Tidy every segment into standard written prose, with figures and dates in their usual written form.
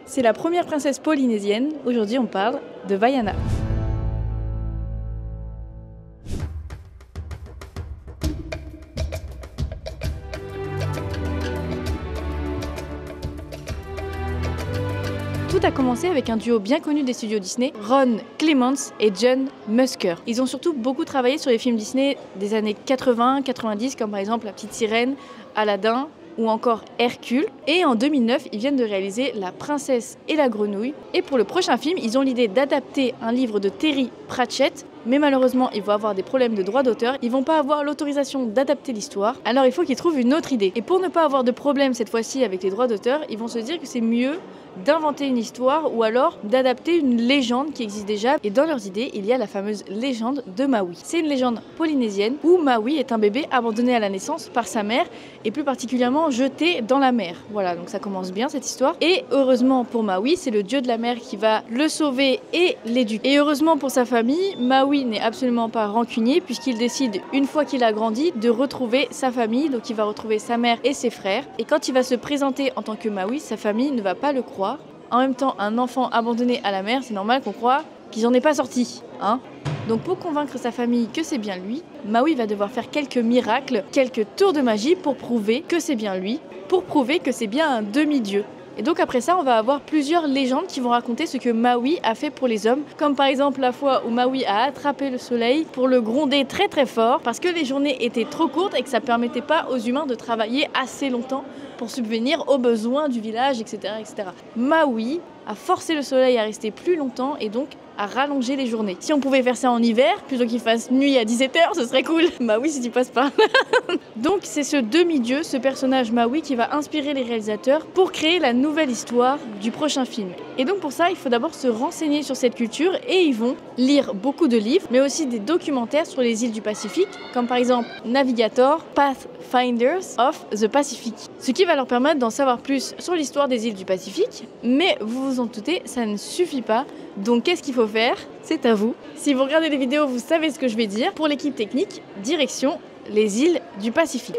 C'est la première princesse polynésienne. Aujourd'hui, on parle de Vaiana. Tout a commencé avec un duo bien connu des studios Disney, Ron Clements et John Musker. Ils ont surtout beaucoup travaillé sur les films Disney des années 80-90, comme par exemple La Petite Sirène, Aladdin ou encore Hercule. Et en 2009, ils viennent de réaliser La Princesse et la Grenouille. Et pour le prochain film, ils ont l'idée d'adapter un livre de Terry Pratchett. Mais malheureusement, ils vont avoir des problèmes de droit d'auteur. Ils vont pas avoir l'autorisation d'adapter l'histoire. Alors il faut qu'ils trouvent une autre idée. Et pour ne pas avoir de problème cette fois-ci avec les droits d'auteur, ils vont se dire que c'est mieux d'inventer une histoire ou alors d'adapter une légende qui existe déjà. Et dans leurs idées, il y a la fameuse légende de Maui. C'est une légende polynésienne où Maui est un bébé abandonné à la naissance par sa mère et plus particulièrement jeté dans la mer. Voilà, donc ça commence bien cette histoire. Et heureusement pour Maui, c'est le dieu de la mer qui va le sauver et l'éduquer. Et heureusement pour sa famille, Maui n'est absolument pas rancunier puisqu'il décide, une fois qu'il a grandi, de retrouver sa famille. Donc il va retrouver sa mère et ses frères. Et quand il va se présenter en tant que Maui, sa famille ne va pas le croire. En même temps, un enfant abandonné à la mer, c'est normal qu'on croit qu'ils n'en aient pas sorti, hein. Donc pour convaincre sa famille que c'est bien lui, Maui va devoir faire quelques miracles, quelques tours de magie pour prouver que c'est bien lui, pour prouver que c'est bien un demi-dieu. Et donc après ça, on va avoir plusieurs légendes qui vont raconter ce que Maui a fait pour les hommes, comme par exemple la fois où Maui a attrapé le soleil pour le gronder très très fort parce que les journées étaient trop courtes et que ça permettait pas aux humains de travailler assez longtemps pour subvenir aux besoins du village, etc., etc. Maui a forcé le soleil à rester plus longtemps et donc à rallonger les journées. Si on pouvait faire ça en hiver, plutôt qu'il fasse nuit à 17h, ce serait cool. Maui si tu passes par là. Donc c'est ce demi-dieu, ce personnage Maui qui va inspirer les réalisateurs pour créer la nouvelle histoire du prochain film. Et donc pour ça, il faut d'abord se renseigner sur cette culture et ils vont lire beaucoup de livres, mais aussi des documentaires sur les îles du Pacifique, comme par exemple Navigator, Pathfinders of the Pacific. Ce qui va leur permettre d'en savoir plus sur l'histoire des îles du Pacifique, mais vous vous en doutez, ça ne suffit pas. Donc qu'est-ce qu'il faut faire? C'est à vous. Si vous regardez les vidéos, vous savez ce que je vais dire. Pour l'équipe technique, direction les îles du Pacifique.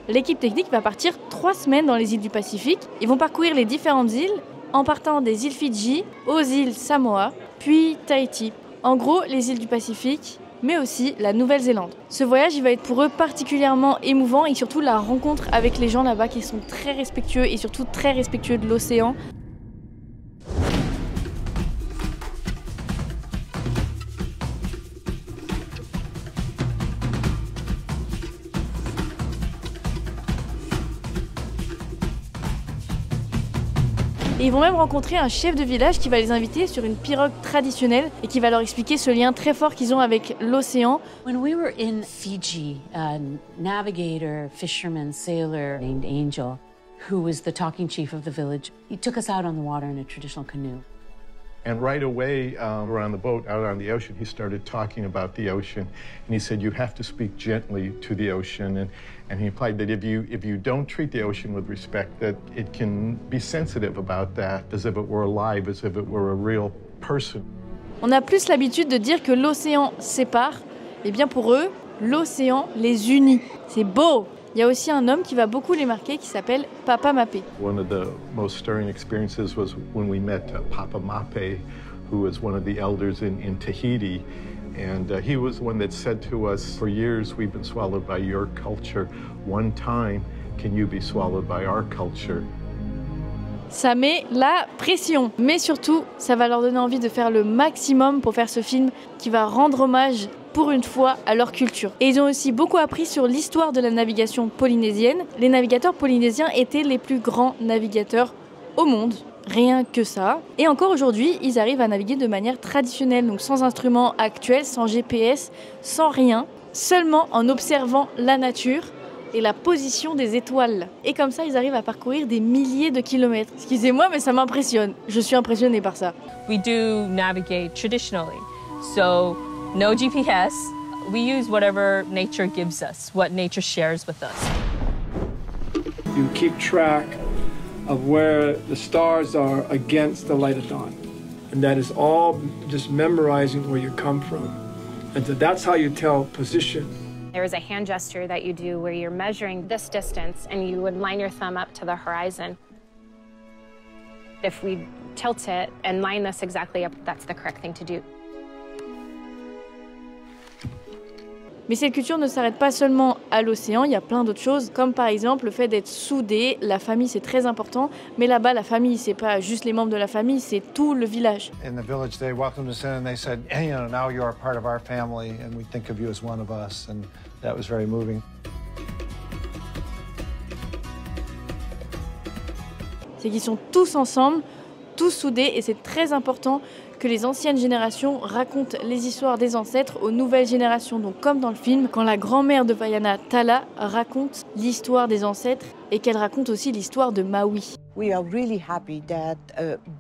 L'équipe technique va partir 3 semaines dans les îles du Pacifique. Ils vont parcourir les différentes îles en partant des îles Fidji aux îles Samoa, puis Tahiti. En gros, les îles du Pacifique, mais aussi la Nouvelle-Zélande. Ce voyage, il va être pour eux particulièrement émouvant et surtout la rencontre avec les gens là-bas qui sont très respectueux et surtout très respectueux de l'océan. Et ils vont même rencontrer un chef de village qui va les inviter sur une pirogue traditionnelle et qui va leur expliquer ce lien très fort qu'ils ont avec l'océan. When we were in Fiji, a navigator, fisherman, sailor named Angel, who was the talking chief of the village, he took us out on the water in a traditional canoe. And right away, we're on the boat out on the ocean, he started talking about the ocean. And he said, you have to speak gently to the ocean. And he implied that if you don't treat the ocean with respect, that it can be sensitive about that, as if it were alive, as if it were a real person. On a plus l'habitude de dire que l'océan sépare. Eh bien pour eux, l'océan les unit. C'est beau! Il y a aussi un homme qui va beaucoup les marquer qui s'appelle Papa Mapé. One of the most stirring experiences was when we met Papa Mapé, who was one of the elders in Tahiti. And he was the one that said to us, for years we've been swallowed by your culture. One time, can you be swallowed by our culture? Ça met la pression, mais surtout, ça va leur donner envie de faire le maximum pour faire ce film qui va rendre hommage pour une fois à leur culture. Et ils ont aussi beaucoup appris sur l'histoire de la navigation polynésienne. Les navigateurs polynésiens étaient les plus grands navigateurs au monde, rien que ça. Et encore aujourd'hui, ils arrivent à naviguer de manière traditionnelle, donc sans instruments actuels, sans GPS, sans rien, seulement en observant la nature et la position des étoiles. Et comme ça, ils arrivent à parcourir des milliers de kilomètres. Excusez-moi, mais ça m'impressionne. Je suis impressionnée par ça. We do navigate traditionally. So, no GPS. We use whatever nature gives us, what nature shares with us. You keep track of where the stars are against the light of dawn. And that is all just memorizing where you come from. And so that's how you tell position. There is a hand gesture that you do where you're measuring this distance and you would line your thumb up to the horizon. If we tilt it and line this exactly up, that's the correct thing to do. Mais cette culture ne s'arrête pas seulement à l'océan, il y a plein d'autres choses, comme par exemple le fait d'être soudé. La famille, c'est très important, mais là-bas, la famille, c'est pas juste les membres de la famille, c'est tout le village. In the village, they welcomed us in and they said, hey, you know, now you are part of our family and we think of you as one of us, and that was very moving. C'est qu'ils sont tous ensemble, tous soudés, et c'est très important que les anciennes générations racontent les histoires des ancêtres aux nouvelles générations. Donc comme dans le film, quand la grand-mère de Vaiana, Tala, raconte l'histoire des ancêtres et qu'elle raconte aussi l'histoire de Maui. We are really happy that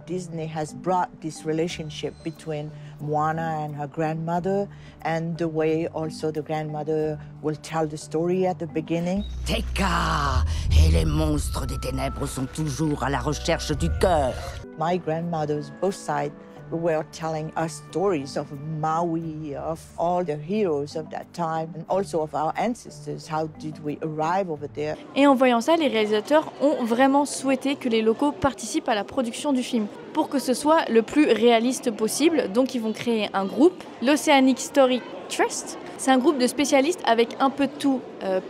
Disney has brought this relationship between Moana and her grandmother, and the way also the grandmother will tell the story at the beginning. Teka et les monstres des ténèbres sont toujours à la recherche du cœur. My grandmothers, both sides, were telling us stories of Maui, of all the heroes of that time, and also of our ancestors. How did we arrive over there? Et en voyant ça, les réalisateurs ont vraiment souhaité que les locaux participent à la production du film pour que ce soit le plus réaliste possible. Donc ils vont créer un groupe, l'Oceanic Story Trust. C'est un groupe de spécialistes avec un peu de tout,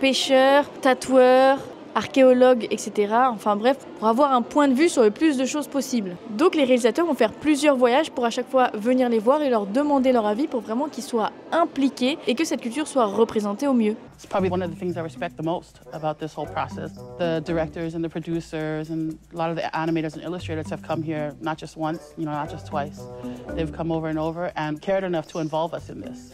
pêcheurs, tatoueurs, archéologues, etc. Enfin bref, pour avoir un point de vue sur le plus de choses possibles. Donc les réalisateurs vont faire plusieurs voyages pour à chaque fois venir les voir et leur demander leur avis pour vraiment qu'ils soient impliqués et que cette culture soit représentée au mieux. It's probably one of the things I respect the most about this whole process. The directors and the producers and a lot of the animators and illustrators have come here not just once, you know, not just twice. They've come over and over and cared enough to involve us in this.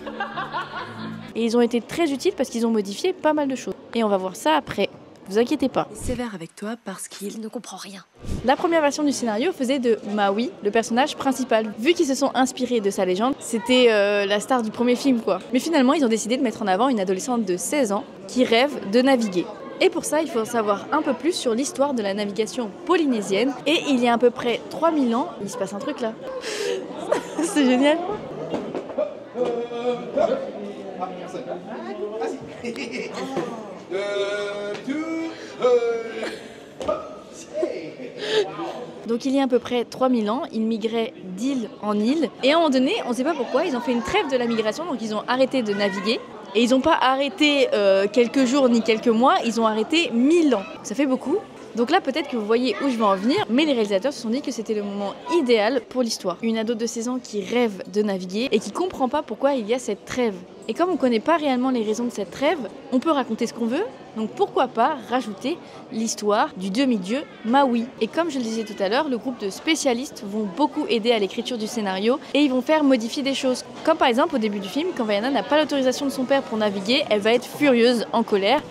Et ils ont été très utiles parce qu'ils ont modifié pas mal de choses. Et on va voir ça après. Vous inquiétez pas. Sévère avec toi parce qu'il ne comprend rien. La première version du scénario faisait de Maui le personnage principal. Vu qu'ils se sont inspirés de sa légende, c'était la star du premier film quoi. Mais finalement, ils ont décidé de mettre en avant une adolescente de 16 ans qui rêve de naviguer. Et pour ça, il faut en savoir un peu plus sur l'histoire de la navigation polynésienne. Et il y a à peu près 3000 ans, il se passe un truc là. C'est génial. Donc il y a à peu près 3000 ans, ils migraient d'île en île. Et à un moment donné, on ne sait pas pourquoi, ils ont fait une trêve de la migration, donc ils ont arrêté de naviguer. Et ils n'ont pas arrêté quelques jours ni quelques mois, ils ont arrêté 1000 ans. Ça fait beaucoup. Donc là, peut-être que vous voyez où je veux en venir, mais les réalisateurs se sont dit que c'était le moment idéal pour l'histoire. Une ado de 16 ans qui rêve de naviguer et qui comprend pas pourquoi il y a cette trêve. Et comme on ne connaît pas réellement les raisons de cette trêve, on peut raconter ce qu'on veut, donc pourquoi pas rajouter l'histoire du demi-dieu Maui. Et comme je le disais tout à l'heure, le groupe de spécialistes vont beaucoup aider à l'écriture du scénario et ils vont faire modifier des choses. Comme par exemple au début du film, quand Vaiana n'a pas l'autorisation de son père pour naviguer, elle va être furieuse, en colère.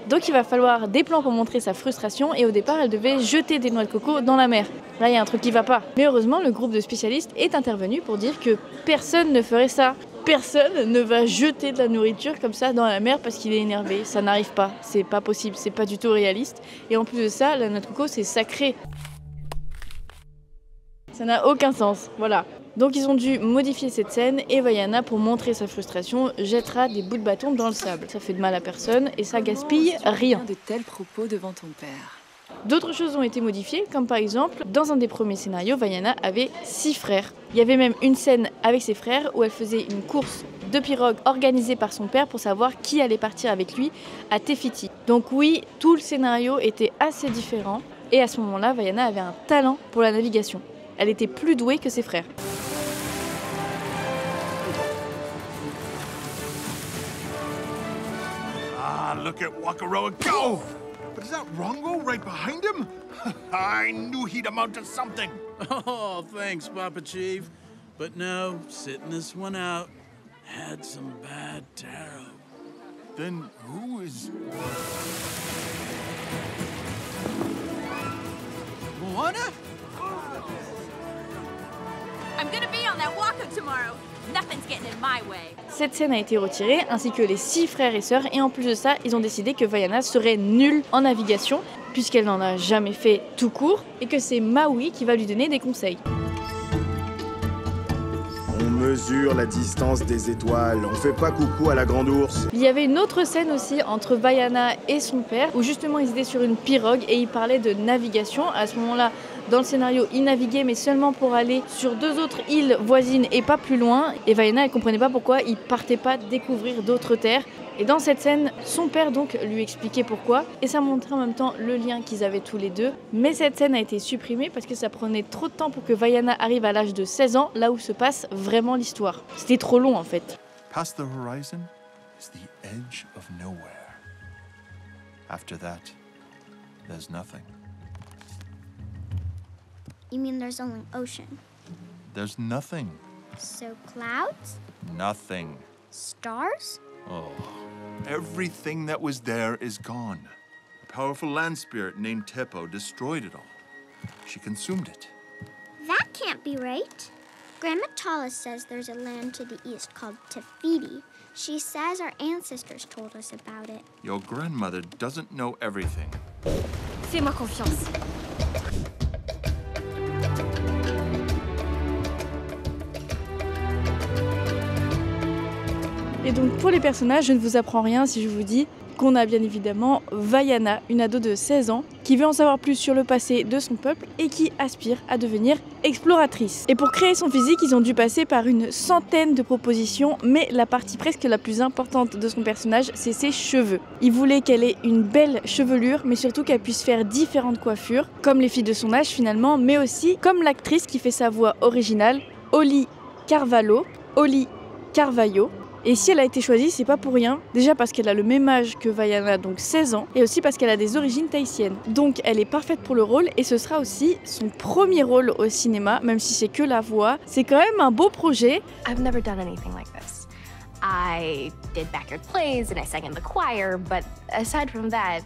Donc il va falloir des plans pour montrer sa frustration et au départ elle devait jeter des noix de coco dans la mer. Là il y a un truc qui va pas. Mais heureusement le groupe de spécialistes est intervenu pour dire que personne ne ferait ça. Personne ne va jeter de la nourriture comme ça dans la mer parce qu'il est énervé. Ça n'arrive pas, c'est pas possible, c'est pas du tout réaliste. Et en plus de ça, la noix de coco c'est sacré. Ça n'a aucun sens, voilà. Donc ils ont dû modifier cette scène et Vaiana, pour montrer sa frustration, jettera des bouts de bâton dans le sable. Ça fait de mal à personne et ça gaspille rien. De tels propos devant ton père. D'autres choses ont été modifiées, comme par exemple, dans un des premiers scénarios, Vaiana avait 6 frères. Il y avait même une scène avec ses frères où elle faisait une course de pirogue organisée par son père pour savoir qui allait partir avec lui à Te Fiti. Donc oui, tout le scénario était assez différent et à ce moment-là, Vaiana avait un talent pour la navigation. Elle était plus douée que ses frères. Look at Wakaroa go! But is that Rongo right behind him? I knew he'd amount to something. Oh, thanks, Papa Chief. But no, sitting this one out. Had some bad taro. Then who is... Moana? I'm gonna be on that Waka tomorrow. Nothing's getting in my way. Cette scène a été retirée, ainsi que les 6 frères et sœurs, et en plus de ça, ils ont décidé que Vaiana serait nulle en navigation, puisqu'elle n'en a jamais fait tout court, et que c'est Maui qui va lui donner des conseils. mesure la distance des étoiles. On fait pas coucou à la grande ours. Il y avait une autre scène aussi entre Vaiana et son père, où justement ils étaient sur une pirogue et ils parlaient de navigation. À ce moment-là, dans le scénario, ils naviguaient, mais seulement pour aller sur 2 autres îles voisines et pas plus loin. Et Vaiana, elle comprenait pas pourquoi ils partaient pas découvrir d'autres terres. Et dans cette scène, son père donc lui expliquait pourquoi. Et ça montrait en même temps le lien qu'ils avaient tous les deux. Mais cette scène a été supprimée parce que ça prenait trop de temps pour que Vaiana arrive à l'âge de 16 ans, là où se passe vraiment l'histoire. C'était trop long en fait. Past the horizon is the edge of nowhere. After that, there's nothing. You mean there's only ocean? There's nothing. So clouds? Nothing. Stars? Oh. Everything that was there is gone. A powerful land spirit named Teppo destroyed it all. She consumed it. That can't be right. Grandma Tala says there's a land to the east called Tefiti. She says our ancestors told us about it. Your grandmother doesn't know everything. Fais-moi confiance. Et donc pour les personnages, je ne vous apprends rien si je vous dis qu'on a bien évidemment Vaiana, une ado de 16 ans, qui veut en savoir plus sur le passé de son peuple et qui aspire à devenir exploratrice. Et pour créer son physique, ils ont dû passer par une centaine de propositions, mais la partie presque la plus importante de son personnage, c'est ses cheveux. Ils voulaient qu'elle ait une belle chevelure, mais surtout qu'elle puisse faire différentes coiffures, comme les filles de son âge finalement, mais aussi comme l'actrice qui fait sa voix originale, Oli Carvalho. Et si elle a été choisie, c'est pas pour rien. Déjà parce qu'elle a le même âge que Vaiana, donc 16 ans, et aussi parce qu'elle a des origines tahitiennes. Donc elle est parfaite pour le rôle, et ce sera aussi son premier rôle au cinéma, même si c'est que la voix. C'est quand même un beau projet. I've never done anything like this. I did backyard plays and I sang in the choir, but aside from that,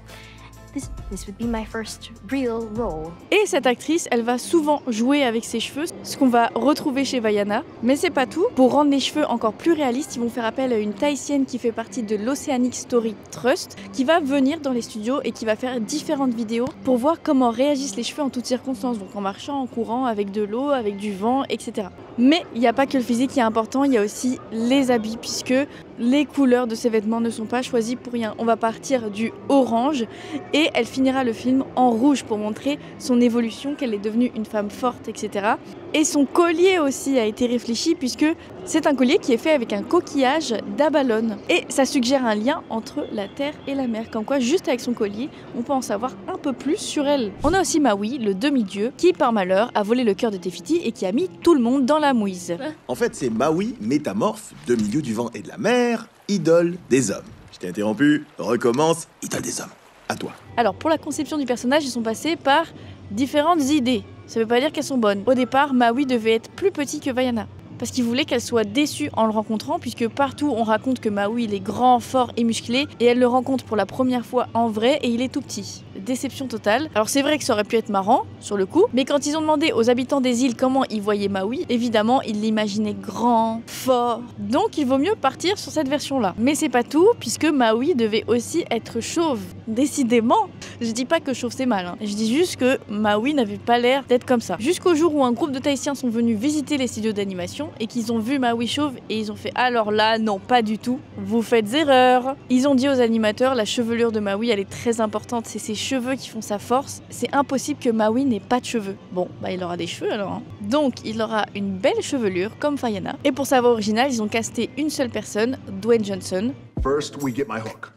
this would be my first real role. Et cette actrice, elle va souvent jouer avec ses cheveux, ce qu'on va retrouver chez Vaiana. Mais c'est pas tout. Pour rendre les cheveux encore plus réalistes, ils vont faire appel à une Tahitienne qui fait partie de l'Oceanic Story Trust, qui va venir dans les studios et qui va faire différentes vidéos pour voir comment réagissent les cheveux en toutes circonstances, donc en marchant, en courant, avec de l'eau, avec du vent, etc. Mais il n'y a pas que le physique qui est important, il y a aussi les habits, puisque les couleurs de ses vêtements ne sont pas choisies pour rien. On va partir du orange et elle finira le film en rouge pour montrer son évolution, qu'elle est devenue une femme forte, etc. Et son collier aussi a été réfléchi puisque c'est un collier qui est fait avec un coquillage d'abalone. Et ça suggère un lien entre la terre et la mer, comme quoi juste avec son collier, on peut en savoir un peu plus sur elle. On a aussi Maui, le demi-dieu, qui par malheur a volé le cœur de Tefiti et qui a mis tout le monde dans la mouise. En fait, c'est Maui, métamorphe, demi-dieu du vent et de la mer, idole des hommes. Je t'ai interrompu, recommence, idole des hommes. À toi. Alors pour la conception du personnage, ils sont passés par différentes idées. Ça veut pas dire qu'elles sont bonnes. Au départ, Maui devait être plus petit que Vaiana, parce qu'il voulait qu'elle soit déçue en le rencontrant, puisque partout on raconte que Maui il est grand, fort et musclé, et elle le rencontre pour la première fois en vrai et il est tout petit. Déception totale. Alors c'est vrai que ça aurait pu être marrant sur le coup, mais quand ils ont demandé aux habitants des îles comment ils voyaient Maui, évidemment ils l'imaginaient grand, fort, donc il vaut mieux partir sur cette version là. Mais c'est pas tout, puisque Maui devait aussi être chauve. Décidément, je dis pas que chauve c'est mal, hein. Je dis juste que Maui n'avait pas l'air d'être comme ça. Jusqu'au jour où un groupe de Tahitiens sont venus visiter les studios d'animation et qu'ils ont vu Maui chauve et ils ont fait alors là non pas du tout, vous faites erreur. Ils ont dit aux animateurs la chevelure de Maui elle est très importante, c'est ses cheveux qui font sa force, c'est impossible que Maui n'ait pas de cheveux. Bon bah il aura des cheveux alors hein. Donc il aura une belle chevelure comme Vaiana. Et pour sa voix originale ils ont casté une seule personne, Dwayne Johnson. First we get my hook,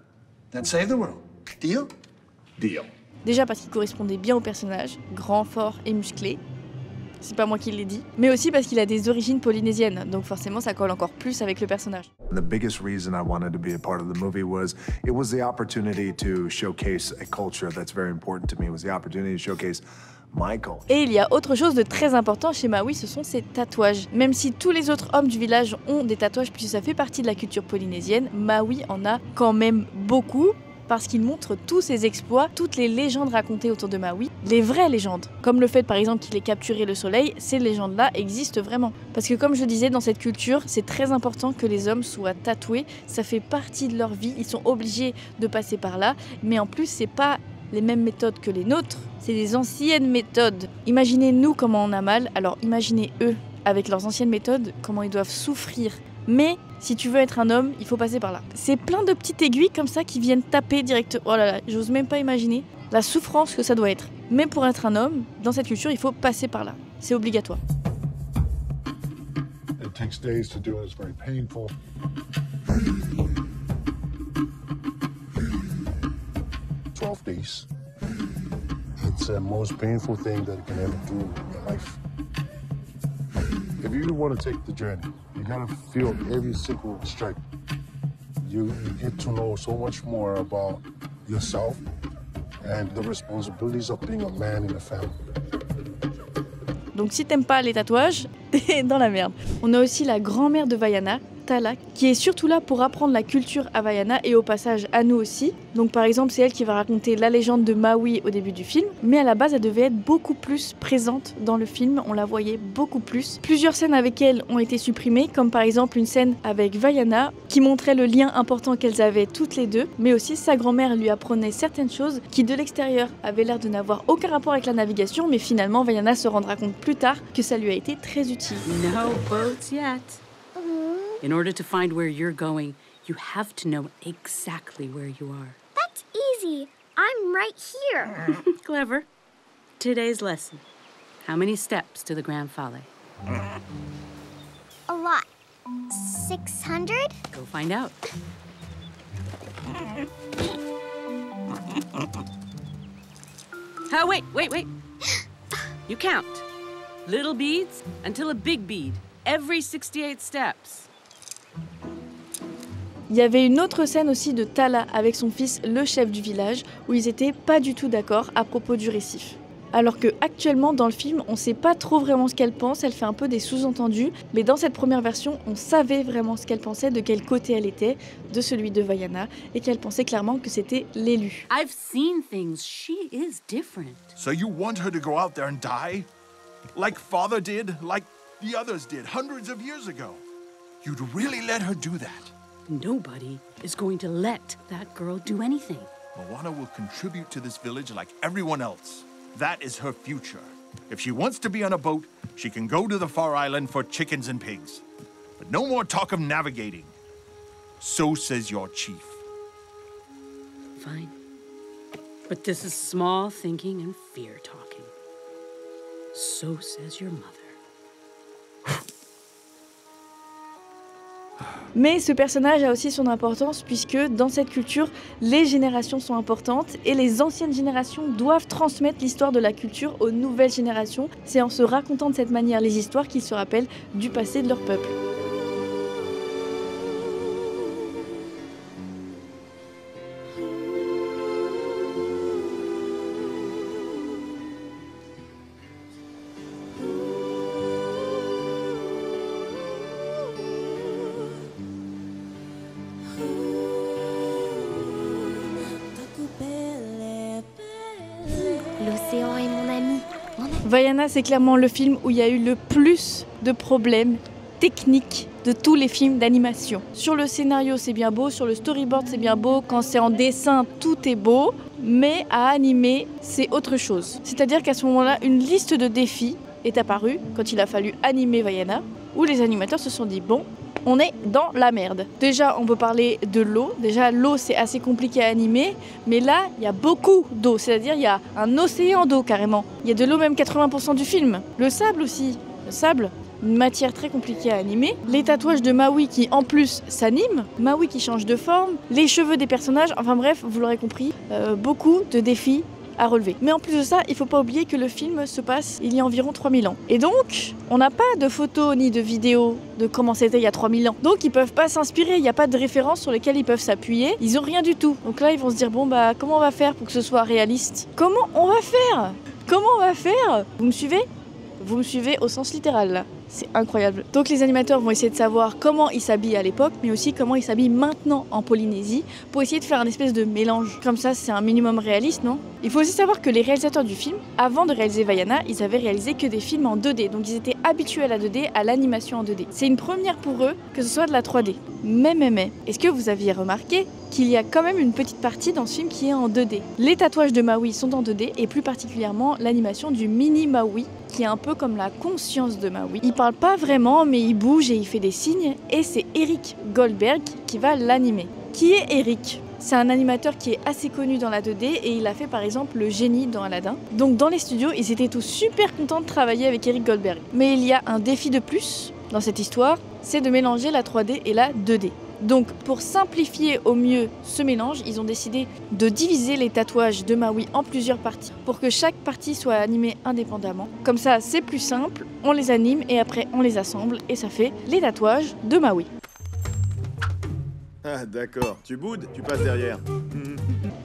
then save the world. Deal? Deal. Déjà parce qu'il correspondait bien au personnage, grand, fort et musclé. C'est pas moi qui l'ai dit. Mais aussi parce qu'il a des origines polynésiennes, donc forcément ça colle encore plus avec le personnage. The biggest reason I wanted to be a part of the movie was it was the opportunity to showcase a culture that's very important to me. It was the opportunity to showcase my culture. Et il y a autre chose de très important chez Maui, ce sont ses tatouages. Même si tous les autres hommes du village ont des tatouages puisque ça fait partie de la culture polynésienne, Maui en a quand même beaucoup. Parce qu'il montre tous ses exploits, toutes les légendes racontées autour de Maui, les vraies légendes. Comme le fait par exemple qu'il ait capturé le soleil, ces légendes-là existent vraiment. Parce que comme je disais, dans cette culture, c'est très important que les hommes soient tatoués, ça fait partie de leur vie, ils sont obligés de passer par là, mais en plus c'est pas les mêmes méthodes que les nôtres, c'est des anciennes méthodes. Imaginez nous comment on a mal, alors imaginez eux avec leurs anciennes méthodes, comment ils doivent souffrir. Mais si tu veux être un homme, il faut passer par là. C'est plein de petites aiguilles comme ça qui viennent taper direct. Oh là là, j'ose même pas imaginer la souffrance que ça doit être. Mais pour être un homme, dans cette culture, il faut passer par là. C'est obligatoire. It takes days to do it. It's very painful. 12 days. It's the most painful thing that you can ever do in your life. If you want to take the journey, you gotta feel every single strike. You get to know so much more about yourself and the responsibilities of being a man in a family. Donc si t'aimes pas les tatouages, t'es dans la merde. On a aussi la grand-mère de Vaiana, Tala, qui est surtout là pour apprendre la culture à Vaiana et au passage à nous aussi. Donc par exemple, c'est elle qui va raconter la légende de Maui au début du film, mais à la base, elle devait être beaucoup plus présente dans le film, on la voyait beaucoup plus. Plusieurs scènes avec elle ont été supprimées, comme par exemple une scène avec Vaiana qui montrait le lien important qu'elles avaient toutes les deux, mais aussi sa grand-mère lui apprenait certaines choses qui de l'extérieur avaient l'air de n'avoir aucun rapport avec la navigation, mais finalement Vaiana se rendra compte plus tard que ça lui a été très utile. No boats yet. In order to find where you're going, you have to know exactly where you are. That's easy. I'm right here. Clever. Today's lesson. How many steps to the Grand Fale? A lot. 600? Go find out. Oh, wait. You count. Little beads until a big bead. Every 68 steps. Il y avait une autre scène aussi de Tala avec son fils, le chef du village, où ils étaient pas du tout d'accord à propos du récif. Alors que actuellement dans le film, on sait pas trop vraiment ce qu'elle pense, elle fait un peu des sous-entendus, mais dans cette première version, on savait vraiment ce qu'elle pensait, de quel côté elle était, de celui de Vaiana, et qu'elle pensait clairement que c'était l'élu. I've seen things. She is different. So you want her to go out there and die? Like father did? Like the others did hundreds of years ago? You'd really let her do that? Nobody is going to let that girl do anything. Moana will contribute to this village like everyone else. That is her future. If she wants to be on a boat, she can go to the far island for chickens and pigs. But no more talk of navigating. So says your chief. Fine. But this is small thinking and fear talking. So says your mother. Mais ce personnage a aussi son importance puisque dans cette culture, les générations sont importantes et les anciennes générations doivent transmettre l'histoire de la culture aux nouvelles générations. C'est en se racontant de cette manière les histoires qu'ils se rappellent du passé de leur peuple. L'océan est mon ami. Vaiana, c'est clairement le film où il y a eu le plus de problèmes techniques de tous les films d'animation. Sur le scénario, c'est bien beau, sur le storyboard, c'est bien beau, quand c'est en dessin, tout est beau, mais à animer, c'est autre chose. C'est-à-dire qu'à ce moment-là, une liste de défis est apparue quand il a fallu animer Vaiana, où les animateurs se sont dit « bon, on est dans la merde ». Déjà, on peut parler de l'eau. Déjà, l'eau, c'est assez compliqué à animer. Mais là, il y a beaucoup d'eau. C'est-à-dire, il y a un océan d'eau, carrément. Il y a de l'eau, même 80% du film. Le sable aussi. Le sable, une matière très compliquée à animer. Les tatouages de Maui qui, en plus, s'animent. Maui qui change de forme. Les cheveux des personnages. Enfin bref, vous l'aurez compris. Beaucoup de défis à relever. Mais en plus de ça, il faut pas oublier que le film se passe il y a environ 3000 ans. Et donc, on n'a pas de photos ni de vidéos de comment c'était il y a 3000 ans. Donc ils peuvent pas s'inspirer, il n'y a pas de références sur lesquelles ils peuvent s'appuyer. Ils ont rien du tout. Donc là, ils vont se dire, bon bah, comment on va faire pour que ce soit réaliste? Comment on va faire? Comment on va faire? Vous me suivez? Vous me suivez au sens littéral là. C'est incroyable. Donc les animateurs vont essayer de savoir comment ils s'habillent à l'époque, mais aussi comment ils s'habillent maintenant en Polynésie, pour essayer de faire un espèce de mélange. Comme ça, c'est un minimum réaliste, non? Il faut aussi savoir que les réalisateurs du film, avant de réaliser Vaiana, ils avaient réalisé que des films en 2D, donc ils étaient habitués à la 2D, à l'animation en 2D. C'est une première pour eux que ce soit de la 3D. Mais, est-ce que vous aviez remarqué qu'il y a quand même une petite partie dans ce film qui est en 2D? Les tatouages de Maui sont en 2D, et plus particulièrement l'animation du mini Maui, qui est un peu comme la conscience de Maui. Il parle pas vraiment, mais il bouge et il fait des signes, et c'est Eric Goldberg qui va l'animer. Qui est Eric ? C'est un animateur qui est assez connu dans la 2D et il a fait par exemple le génie dans Aladdin. Donc dans les studios, ils étaient tous super contents de travailler avec Eric Goldberg. Mais il y a un défi de plus dans cette histoire, c'est de mélanger la 3D et la 2D. Donc pour simplifier au mieux ce mélange, ils ont décidé de diviser les tatouages de Maui en plusieurs parties pour que chaque partie soit animée indépendamment. Comme ça, c'est plus simple, on les anime et après on les assemble et ça fait les tatouages de Maui. Ah d'accord, tu boudes, tu passes derrière.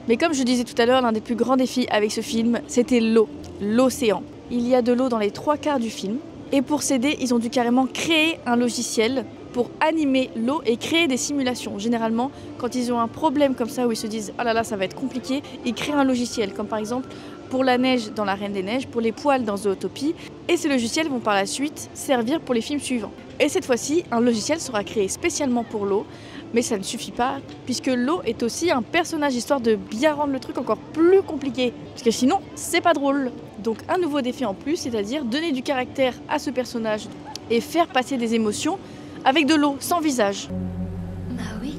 Mais comme je disais tout à l'heure, l'un des plus grands défis avec ce film, c'était l'eau, l'océan. Il y a de l'eau dans les 3/4 du film. Et pour s'aider, ils ont dû carrément créer un logiciel pour animer l'eau et créer des simulations. Généralement, quand ils ont un problème comme ça où ils se disent « Ah là là, ça va être compliqué », ils créent un logiciel, comme par exemple pour la neige dans La Reine des Neiges, pour les poils dans Zootopie. Et ces logiciels vont par la suite servir pour les films suivants. Et cette fois-ci, un logiciel sera créé spécialement pour l'eau. Mais ça ne suffit pas, puisque l'eau est aussi un personnage, histoire de bien rendre le truc encore plus compliqué. Parce que sinon, c'est pas drôle. Donc un nouveau défi en plus, c'est-à-dire donner du caractère à ce personnage et faire passer des émotions avec de l'eau, sans visage. Maui.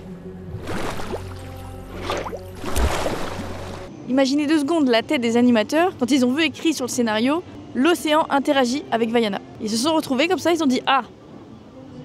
Imaginez 2 secondes la tête des animateurs quand ils ont vu écrit sur le scénario « L'océan interagit avec Vaiana ». Ils se sont retrouvés comme ça, ils ont dit « Ah !»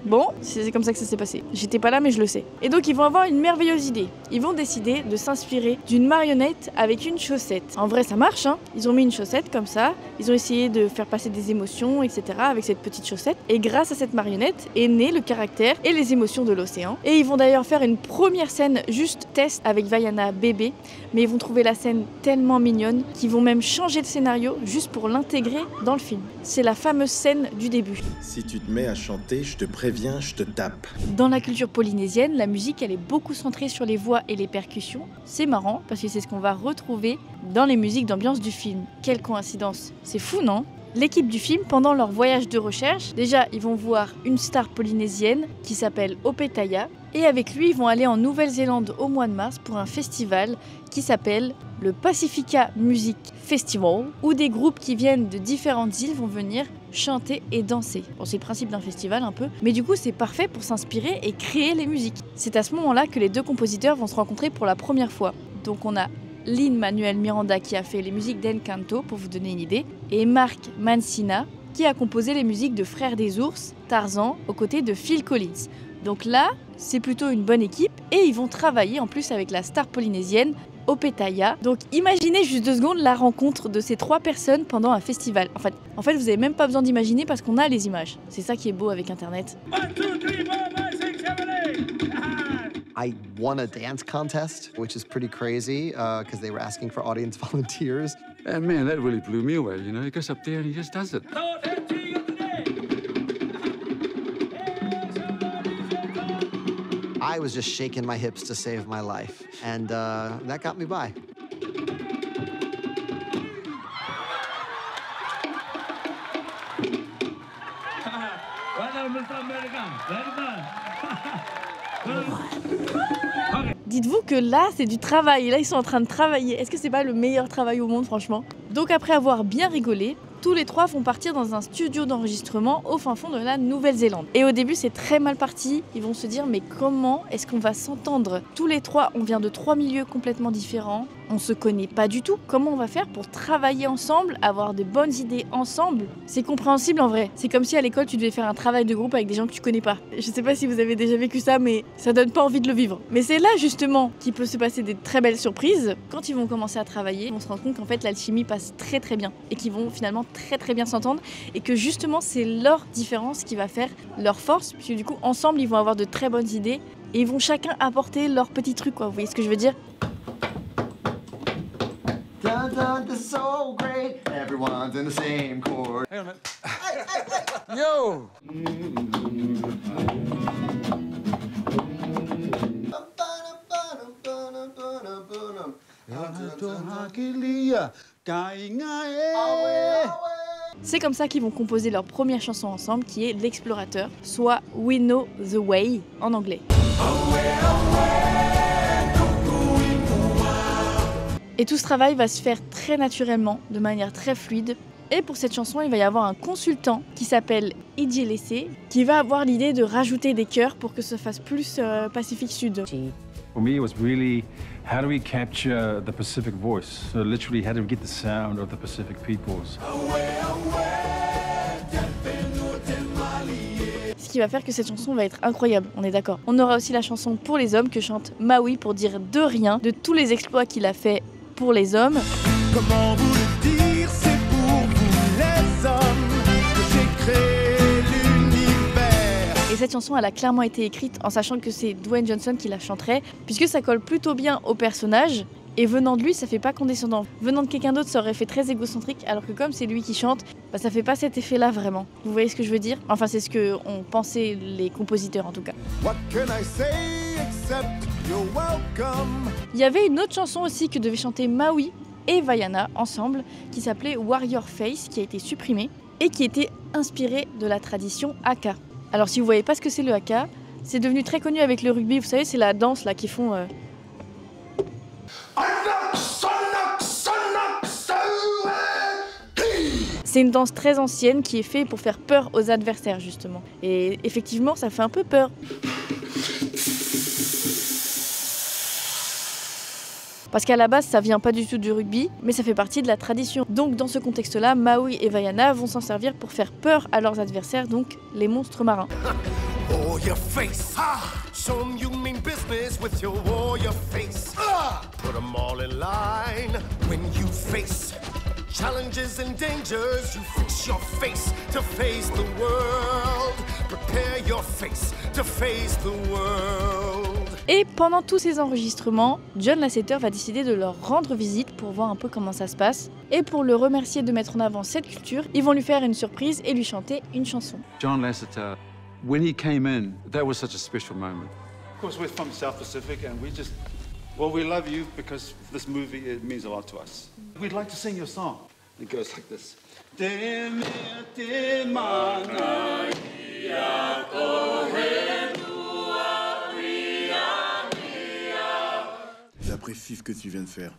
Bon, c'est comme ça que ça s'est passé. J'étais pas là, mais je le sais. Et donc, ils vont avoir une merveilleuse idée. Ils vont décider de s'inspirer d'une marionnette avec une chaussette. En vrai, ça marche, hein. Ils ont mis une chaussette comme ça. Ils ont essayé de faire passer des émotions, etc. avec cette petite chaussette. Et grâce à cette marionnette est né le caractère et les émotions de l'océan. Et ils vont d'ailleurs faire une première scène juste test avec Vaiana bébé. Mais ils vont trouver la scène tellement mignonne qu'ils vont même changer le scénario juste pour l'intégrer dans le film. C'est la fameuse scène du début. Si tu te mets à chanter, je te préviens, je te tape. Dans la culture polynésienne, la musique elle est beaucoup centrée sur les voix et les percussions. C'est marrant parce que c'est ce qu'on va retrouver dans les musiques d'ambiance du film. Quelle coïncidence, c'est fou non ? L'équipe du film, pendant leur voyage de recherche, déjà ils vont voir une star polynésienne qui s'appelle Opetaya et avec lui ils vont aller en Nouvelle-Zélande au mois de mars pour un festival qui s'appelle le Pacifica Music Festival où des groupes qui viennent de différentes îles vont venir chanter et danser. Bon, c'est le principe d'un festival un peu, mais du coup c'est parfait pour s'inspirer et créer les musiques. C'est à ce moment-là que les 2 compositeurs vont se rencontrer pour la première fois. Donc on a Lin-Manuel Miranda qui a fait les musiques d'Encanto, pour vous donner une idée, et Mark Mancina qui a composé les musiques de Frères des Ours, Tarzan, aux côtés de Phil Collins. Donc là, c'est plutôt une bonne équipe et ils vont travailler en plus avec la star polynésienne Opetaya. Donc imaginez juste 2 secondes la rencontre de ces 3 personnes pendant un festival. En fait, vous n'avez même pas besoin d'imaginer parce qu'on a les images. C'est ça qui est beau avec Internet. 1, 2, 3, 4, 5, 6, 7, 8. I won a dance contest, which is pretty crazy because they were asking for audience volunteers. And man, that really blew me away. You know, he goes up there and he just does it. I was just shaking my hips to save my life, and that got me by. Dites-vous que là, c'est du travail. Là, ils sont en train de travailler. Est-ce que c'est pas le meilleur travail au monde, franchement ? Donc après avoir bien rigolé, tous les 3 vont partir dans un studio d'enregistrement au fin fond de la Nouvelle-Zélande. Et au début, c'est très mal parti. Ils vont se dire, mais comment est-ce qu'on va s'entendre ? Tous les 3, on vient de 3 milieux complètement différents. On se connaît pas du tout. Comment on va faire pour travailler ensemble, avoir de bonnes idées ensemble ? C'est compréhensible en vrai. C'est comme si à l'école, tu devais faire un travail de groupe avec des gens que tu connais pas. Je sais pas si vous avez déjà vécu ça, mais ça donne pas envie de le vivre. Mais c'est là justement qu'il peut se passer des très belles surprises. Quand ils vont commencer à travailler, on se rend compte qu'en fait l'alchimie passe très très bien et qu'ils vont finalement très très bien s'entendre et que justement c'est leur différence qui va faire leur force, puisque du coup ensemble ils vont avoir de très bonnes idées et ils vont chacun apporter leur petit truc quoi. Vous voyez ce que je veux dire ? Dun, dun, this is so great. Everyone's in the same chord. Hey, man. Yo! C'est comme ça qu'ils vont composer leur première chanson ensemble qui est L'Explorateur, soit We Know the Way en anglais. Et tout ce travail va se faire très naturellement, de manière très fluide. Et pour cette chanson, il va y avoir un consultant qui s'appelle Idjilese qui va avoir l'idée de rajouter des chœurs pour que ça fasse plus Pacifique Sud. For me, it was really how do we capture the Pacific voice? So literally, how do we get the sound of the Pacific peoples? Ce qui va faire que cette chanson va être incroyable, on est d'accord. On aura aussi la chanson pour les hommes que chante Maui pour dire de rien de tous les exploits qu'il a fait pour les hommes. Comment vous le dire, c'est pour vous les hommes que j'ai créé l'univers. Et cette chanson, elle a clairement été écrite en sachant que c'est Dwayne Johnson qui la chanterait, puisque ça colle plutôt bien au personnage. Et venant de lui, ça fait pas condescendant. Venant de quelqu'un d'autre, ça aurait fait très égocentrique, alors que comme c'est lui qui chante, bah, ça fait pas cet effet-là vraiment. Vous voyez ce que je veux dire? Enfin, c'est ce que ont pensé les compositeurs en tout cas. Il y avait une autre chanson aussi que devaient chanter Maui et Vaiana ensemble, qui s'appelait Warrior Face, qui a été supprimée et qui était inspirée de la tradition Haka. Alors si vous voyez pas ce que c'est le Haka, c'est devenu très connu avec le rugby. Vous savez, c'est la danse là qui font. C'est une danse très ancienne qui est faite pour faire peur aux adversaires justement. Et effectivement, ça fait un peu peur. Parce qu'à la base, ça vient pas du tout du rugby, mais ça fait partie de la tradition. Donc dans ce contexte-là, Maui et Vaiana vont s'en servir pour faire peur à leurs adversaires, donc les monstres marins. Oh, your face. Show 'em you mean business with your warrior face. Put 'em all in line when you face challenges and dangers. You fix your face to face the world. Prepare your face to face the world. Et pendant tous ces enregistrements, John Lasseter va décider de leur rendre visite pour voir un peu comment ça se passe. Et pour le remercier de mettre en avant cette culture, ils vont lui faire une surprise et lui chanter une chanson. John Lasseter, when he came in, that was such a special moment. Of course, we're from South Pacific, and we love you because this movie, it means a lot to us. We'd like to sing your song. It goes like this. L'après-fif que tu viens de faire,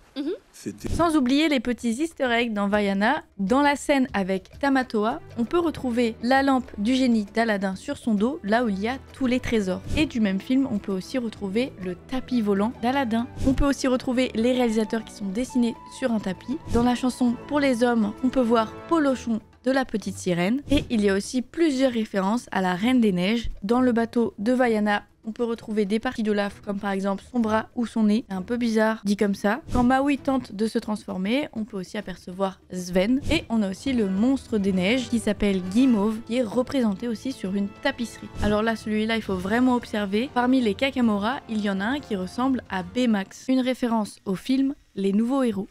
c'était... Sans oublier les petits easter eggs dans Vaiana. Dans la scène avec Tamatoa, on peut retrouver la lampe du génie d'Aladin sur son dos, là où il y a tous les trésors. Et du même film, on peut aussi retrouver le tapis volant d'Aladin. On peut aussi retrouver les réalisateurs qui sont dessinés sur un tapis. Dans la chanson Pour les hommes, on peut voir Polochon de la petite sirène. Et il y a aussi plusieurs références à la Reine des Neiges. Dans le bateau de Vaiana, on peut retrouver des parties d'Olaf, comme par exemple son bras ou son nez. C'est un peu bizarre dit comme ça. Quand Maui tente de se transformer, on peut aussi apercevoir Sven. Et on a aussi le monstre des neiges qui s'appelle Guimauve, qui est représenté aussi sur une tapisserie. Alors là, celui-là, il faut vraiment observer. Parmi les Kakamora, il y en a un qui ressemble à Baymax, une référence au film Les Nouveaux Héros.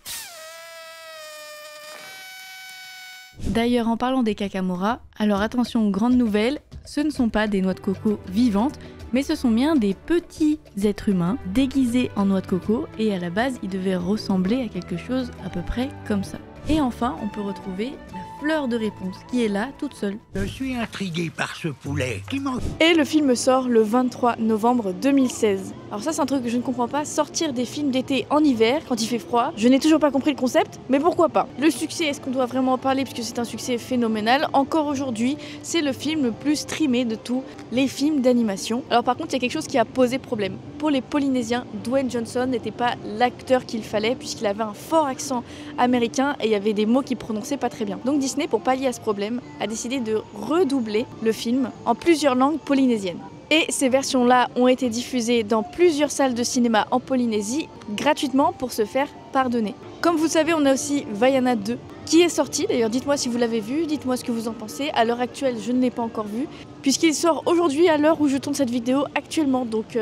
D'ailleurs, en parlant des Kakamora, alors attention, grande nouvelle, ce ne sont pas des noix de coco vivantes, mais ce sont bien des petits êtres humains déguisés en noix de coco et à la base, ils devaient ressembler à quelque chose à peu près comme ça. Et enfin, on peut retrouver la fleur de réponse qui est là toute seule. Je suis intrigué par ce poulet qui mange. Et le film sort le 23 novembre 2016. Alors ça, c'est un truc que je ne comprends pas, sortir des films d'été en hiver quand il fait froid. Je n'ai toujours pas compris le concept, mais pourquoi pas. Le succès, est-ce qu'on doit vraiment en parler puisque c'est un succès phénoménal? Encore aujourd'hui, c'est le film le plus streamé de tous les films d'animation. Alors par contre, il y a quelque chose qui a posé problème. Pour les Polynésiens, Dwayne Johnson n'était pas l'acteur qu'il fallait puisqu'il avait un fort accent américain et il y avait des mots qu'il prononçait pas très bien. Donc Disney, pour pallier à ce problème, a décidé de redoubler le film en plusieurs langues polynésiennes. Et ces versions-là ont été diffusées dans plusieurs salles de cinéma en Polynésie, gratuitement pour se faire pardonner. Comme vous le savez, on a aussi Vaiana 2, qui est sorti. D'ailleurs, dites-moi si vous l'avez vu, dites-moi ce que vous en pensez. À l'heure actuelle, je ne l'ai pas encore vu, puisqu'il sort aujourd'hui à l'heure où je tourne cette vidéo actuellement. Donc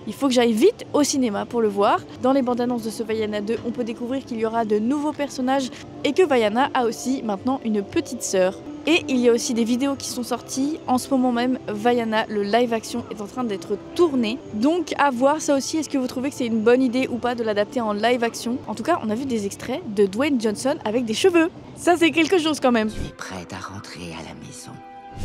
il faut que j'aille vite au cinéma pour le voir. Dans les bandes annonces de ce Vaiana 2, on peut découvrir qu'il y aura de nouveaux personnages et que Vaiana a aussi maintenant une petite sœur. Et il y a aussi des vidéos qui sont sorties. En ce moment même, Vaiana, le live action, est en train d'être tourné. Donc à voir ça aussi, est-ce que vous trouvez que c'est une bonne idée ou pas de l'adapter en live action? En tout cas, on a vu des extraits de Dwayne Johnson avec des cheveux. Ça, c'est quelque chose quand même. Je suis prête à rentrer à la maison.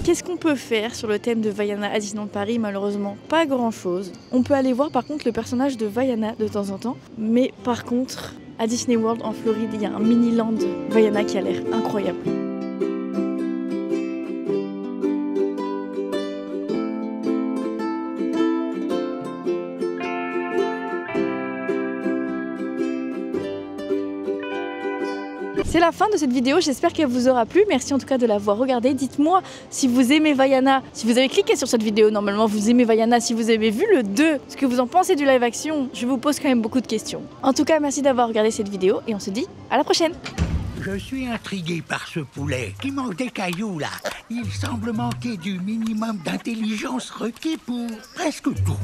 Qu'est-ce qu'on peut faire sur le thème de Vaiana à Disneyland Paris? Malheureusement, pas grand-chose. On peut aller voir par contre le personnage de Vaiana de temps en temps. Mais par contre, à Disney World en Floride, il y a un mini-land Vaiana qui a l'air incroyable. C'est la fin de cette vidéo, j'espère qu'elle vous aura plu. Merci en tout cas de l'avoir regardée. Dites-moi si vous aimez Vaiana, si vous avez cliqué sur cette vidéo, normalement vous aimez Vaiana, si vous avez vu le 2, ce que vous en pensez du live action. Je vous pose quand même beaucoup de questions. En tout cas, merci d'avoir regardé cette vidéo et on se dit à la prochaine. Je suis intrigué par ce poulet qui mange des cailloux là. Il semble manquer du minimum d'intelligence requis pour presque tout.